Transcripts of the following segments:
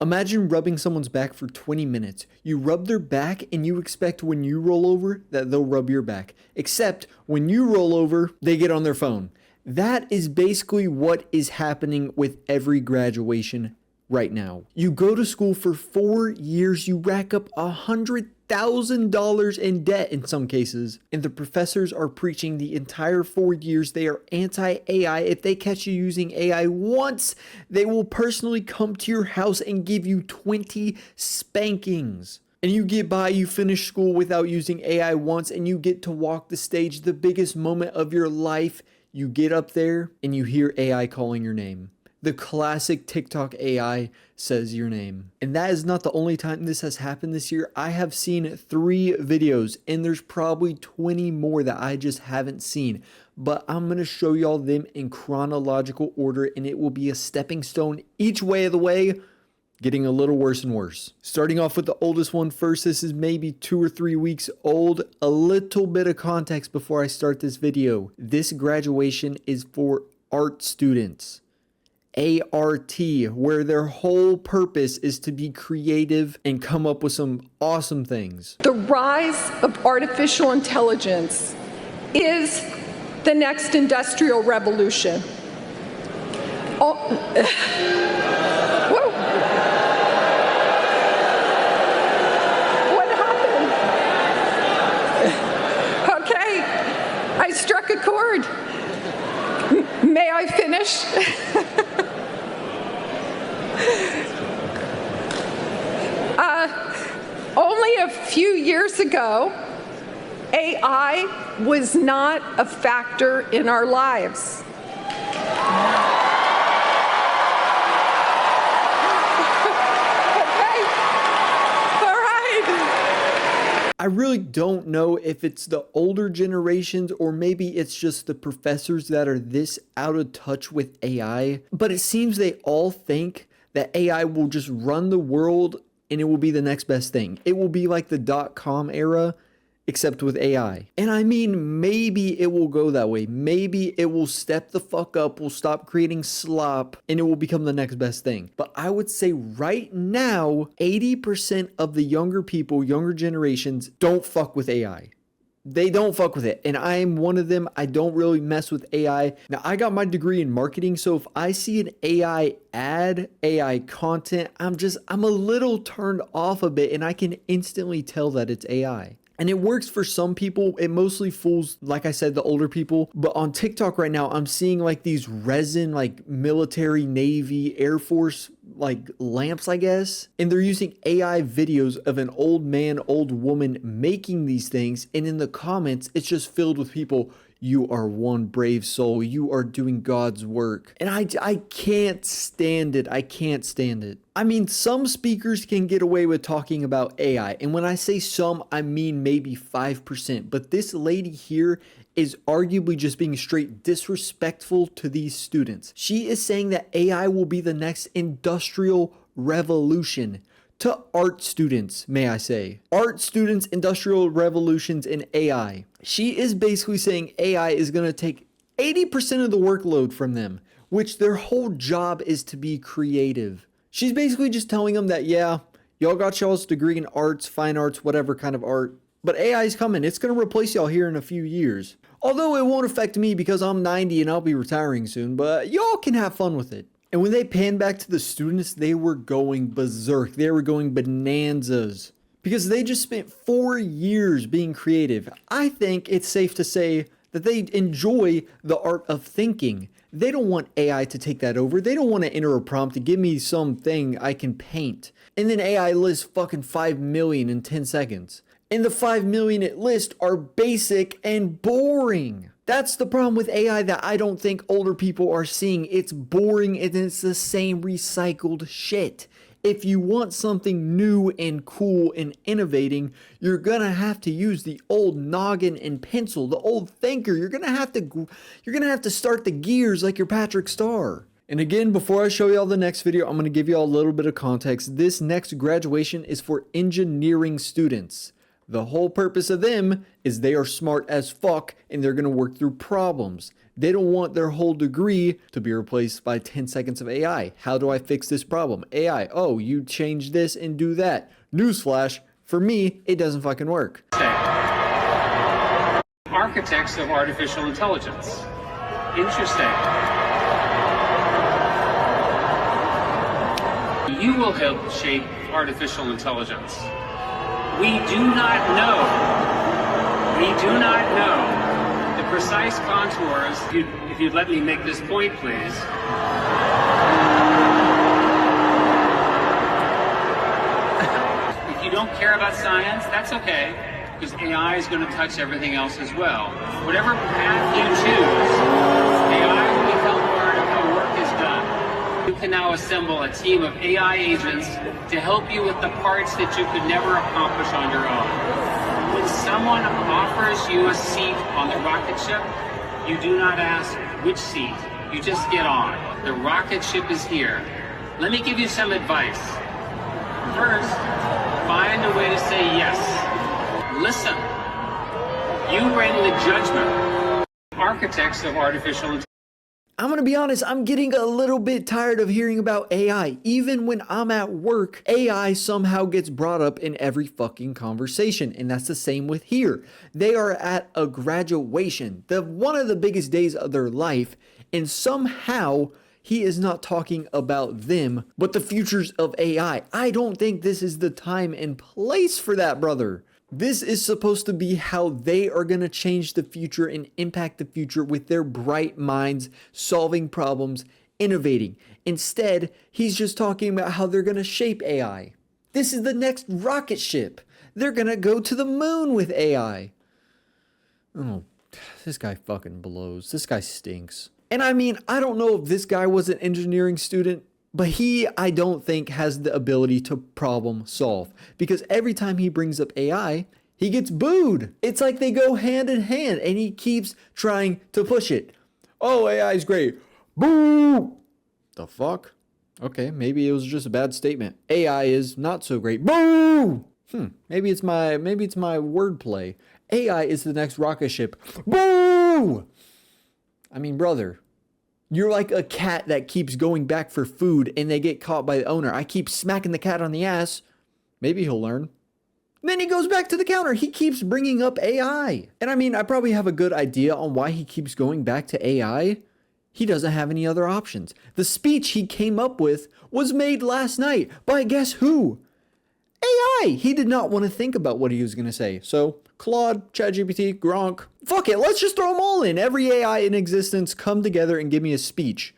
Imagine rubbing someone's back for 20 minutes. You rub their back and you expect when you roll over that they'll rub your back. Except when you roll over, they get on their phone. That is basically what is happening with every graduation right now. You go to school for 4 years, you rack up $100,000 in debt in some cases, and the professors are preaching the entire 4 years they are anti-AI. If they catch you using AI once, they will personally come to your house and give you 20 spankings. And you get by, you finish school without using AI once, and you get to walk the stage, the biggest moment of your life. You get up there and you hear AI calling your name. The classic TikTok AI says your name. And that is not the only time this has happened this year. I have seen 3 videos and there's probably 20 more that I just haven't seen. But I'm going to show y'all them in chronological order and it will be a stepping stone each way of the way, getting a little worse and worse. Starting off with the oldest one first, this is maybe 2 or 3 weeks old. A little bit of context before I start this video. This graduation is for art students. ART, where their whole purpose is to be creative and come up with some awesome things. The rise of artificial intelligence is the next industrial revolution. Whoa. What happened? Okay, I struck a chord. May I finish? Only a few years ago, AI was not a factor in our lives. I really don't know if it's the older generations or maybe it's just the professors that are this out of touch with AI, but it seems they all think that AI will just run the world and it will be the next best thing. It will be like the .com era, except with AI. And I mean, maybe it will go that way. Maybe it will step the fuck up, will stop creating slop, and it will become the next best thing. But I would say right now, 80% of the younger people, younger generations, don't fuck with AI. They don't fuck with it. And I'm one of them. I don't really mess with AI. Now, I got my degree in marketing. So if I see an AI ad, AI content, I'm a little turned off a bit and I can instantly tell that it's AI. And it works for some people. It mostly fools, like I said, the older people. But on TikTok right now, I'm seeing like these resin, like military, Navy, Air Force, like lamps, I guess. And they're using AI videos of an old man, old woman making these things. And in the comments, it's just filled with people. You are one brave soul. You are doing God's work. And I can't stand it. I can't stand it. I mean, some speakers can get away with talking about AI. And when I say some, I mean maybe 5%. But this lady here is arguably just being straight disrespectful to these students. She is saying that AI will be the next industrial revolution. To art students, may I say. Art students, industrial revolutions, and AI. She is basically saying AI is going to take 80% of the workload from them, which their whole job is to be creative. She's basically just telling them that, yeah, y'all got y'all's degree in arts, fine arts, whatever kind of art, but AI is coming. It's going to replace y'all here in a few years. Although it won't affect me because I'm 90 and I'll be retiring soon, but y'all can have fun with it. And when they panned back to the students, they were going berserk. They were going bonanzas because they just spent 4 years being creative. I think it's safe to say that they enjoy the art of thinking. They don't want AI to take that over. They don't want to enter a prompt to give me something I can paint. And then AI lists fucking 5 million in 10 seconds. And the 5 million it lists are basic and boring. That's the problem with AI that I don't think older people are seeing. It's boring and it's the same recycled shit. If you want something new and cool and innovating, you're gonna have to use the old noggin and pencil, the old thinker. You're gonna have to start the gears like your Patrick Star. And again, before I show y'all the next video, I'm gonna give y'all a little bit of context. This next graduation is for engineering students. The whole purpose of them is they are smart as fuck and they're gonna work through problems. They don't want their whole degree to be replaced by 10 seconds of AI. How do I fix this problem? AI, oh, you change this and do that. Newsflash, for me, it doesn't fucking work. Architects of artificial intelligence. Interesting. You will help shape artificial intelligence. We do not know the precise contours. If you'd let me make this point, please. If you don't care about science, that's okay, because AI is going to touch everything else as well. Whatever path you choose, AI will be held learn how work is done. You can now assemble a team of AI agents to help you with the parts that you could never accomplish on your own. When someone offers you a seat on the rocket ship, you do not ask which seat. You just get on. The rocket ship is here. Let me give you some advice. First, find a way to say yes. Listen. You bring the judgment. Architects of artificial intelligence. I'm gonna be honest, I'm getting a little bit tired of hearing about AI. Even when I'm at work, AI somehow gets brought up in every fucking conversation. And that's the same with here. They are at a graduation, one of the biggest days of their life, and somehow he is not talking about them, but the futures of AI. I don't think this is the time and place for that, brother. This is supposed to be how they are going to change the future and impact the future with their bright minds, solving problems, innovating. Instead, he's just talking about how they're going to shape AI. This is the next rocket ship. They're going to go to the moon with AI. Oh, this guy fucking blows. This guy stinks. And I mean, I don't know if this guy was an engineering student, but I don't think has the ability to problem solve, because every time he brings up AI, he gets booed. It's like they go hand in hand and he keeps trying to push it. Oh, AI is great. Boo! The fuck? Okay, maybe it was just a bad statement. AI is not so great. Boo! Maybe it's my wordplay. AI is the next rocket ship. Boo! I mean, brother, you're like a cat that keeps going back for food and they get caught by the owner. I keep smacking the cat on the ass. Maybe he'll learn. Then he goes back to the counter. He keeps bringing up AI. And I mean, I probably have a good idea on why he keeps going back to AI. He doesn't have any other options. The speech he came up with was made last night by guess who? AI. He did not want to think about what he was going to say. So Claude, ChatGPT, Gronk, fuck it. Let's just throw them all in. Every AI in existence come together and give me a speech.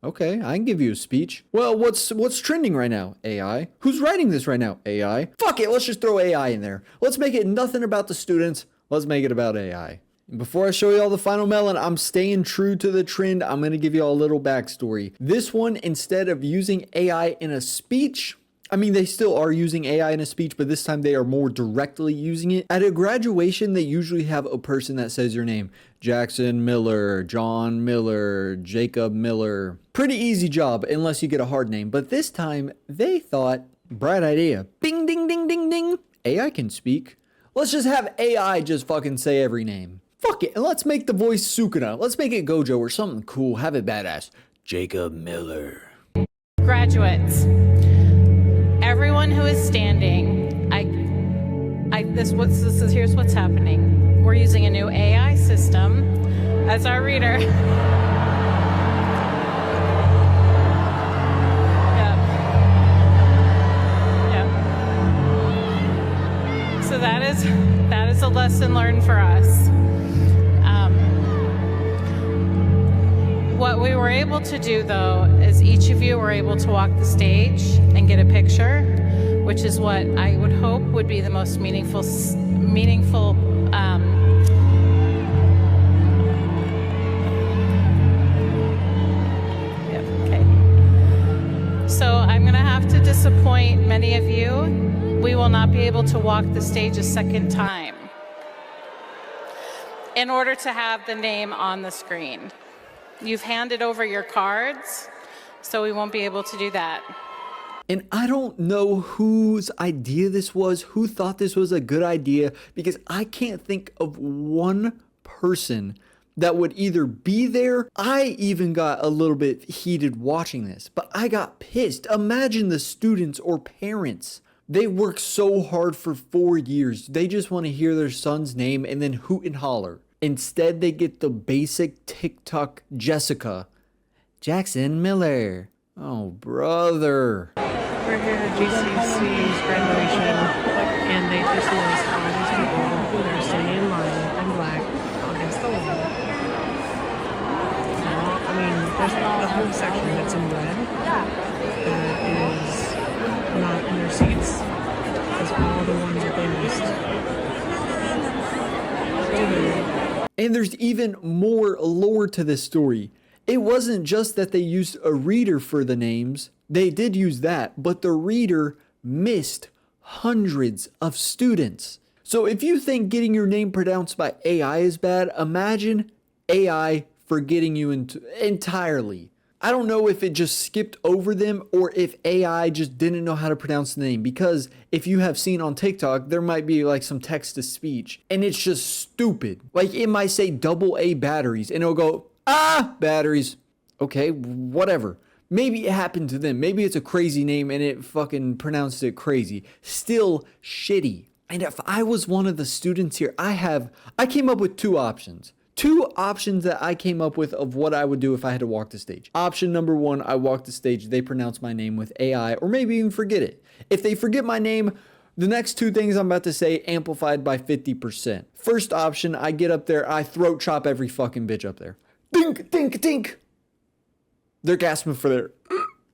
Okay, I can give you a speech. Well, what's trending right now? AI. Who's writing this right now? AI. Fuck it. Let's just throw AI in there. Let's make it nothing about the students. Let's make it about AI. And before I show you all the final melon, I'm staying true to the trend. I'm going to give you all a little backstory. This one, instead of using AI in a speech, I mean, they still are using AI in a speech, but this time they are more directly using it. At a graduation, they usually have a person that says your name. Jackson Miller, John Miller, Jacob Miller. Pretty easy job, unless you get a hard name. But this time, they thought, bright idea. Bing, ding, ding, ding, ding. AI can speak. Let's just have AI just fucking say every name. Fuck it, and let's make the voice Sukuna. Let's make it Gojo or something cool. Have it badass. Jacob Miller. Graduates. Everyone who is standing, here's what's happening. We're using a new AI system as our reader. Yeah. So that is a lesson learned for us. What we were able to do, though, is each of you were able to walk the stage and get a picture, which is what I would hope would be the most meaningful. So I'm going to have to disappoint many of you. We will not be able to walk the stage a second time in order to have the name on the screen. You've handed over your cards, so we won't be able to do that. And I don't know whose idea this was, who thought this was a good idea, because I can't think of one person that would either be there. I even got a little bit heated watching this, but I got pissed. Imagine the students or parents. They work so hard for 4 years. They just want to hear their son's name and then hoot and holler. Instead, they get the basic TikTok Jessica. Jackson Miller. Oh, brother. We're here at GCC's graduation, and they just list all these people that are standing in line in black against the wall. I mean, there's a whole section that's in red that is not in their seats, because all the ones that they missed. And there's even more lore to this story. It wasn't just that they used a reader for the names. They did use that, but the reader missed hundreds of students. So if you think getting your name pronounced by AI is bad, imagine AI forgetting you entirely. I don't know if it just skipped over them or if AI just didn't know how to pronounce the name, because if you have seen on TikTok, there might be like some text to speech and it's just stupid. Like it might say AA batteries and it'll go, batteries. Okay, whatever. Maybe it happened to them. Maybe it's a crazy name and it fucking pronounced it crazy. Still shitty. And if I was one of the students here, I came up with two options. Two options that I came up with of what I would do if I had to walk the stage. Option number one, I walk the stage, they pronounce my name with AI, or maybe even forget it. If they forget my name, the next two things I'm about to say amplified by 50%. First option, I get up there, I throat chop every fucking bitch up there. Dink, dink, dink. They're gasping for their...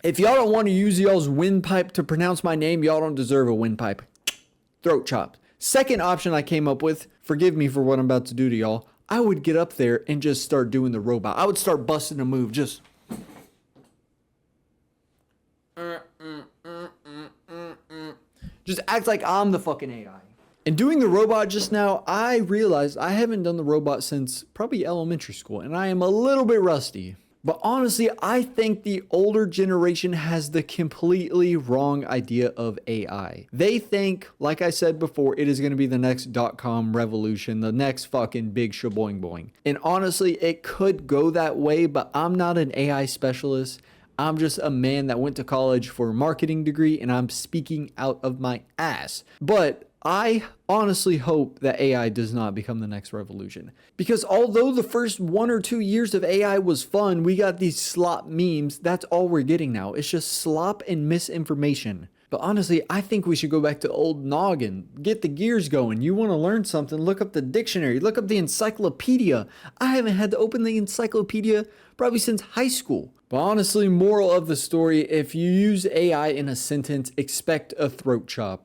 If y'all don't want to use y'all's windpipe to pronounce my name, y'all don't deserve a windpipe. Throat chop. Second option I came up with, forgive me for what I'm about to do to y'all, I would get up there and just start doing the robot. I would start busting a move, just... Just act like I'm the fucking AI. And doing the robot just now, I realized I haven't done the robot since probably elementary school, and I am a little bit rusty. But honestly, I think the older generation has the completely wrong idea of AI. They think, like I said before, it is going to be the next .com revolution, the next fucking big shaboing boing. And honestly, it could go that way, but I'm not an AI specialist. I'm just a man that went to college for a marketing degree, and I'm speaking out of my ass. But I honestly hope that AI does not become the next revolution. Because although the first 1 or 2 years of AI was fun, we got these slop memes. That's all we're getting now. It's just slop and misinformation. But honestly, I think we should go back to old noggin. Get the gears going. You want to learn something, look up the dictionary, look up the encyclopedia. I haven't had to open the encyclopedia probably since high school. But honestly, moral of the story, if you use AI in a sentence, expect a throat chop.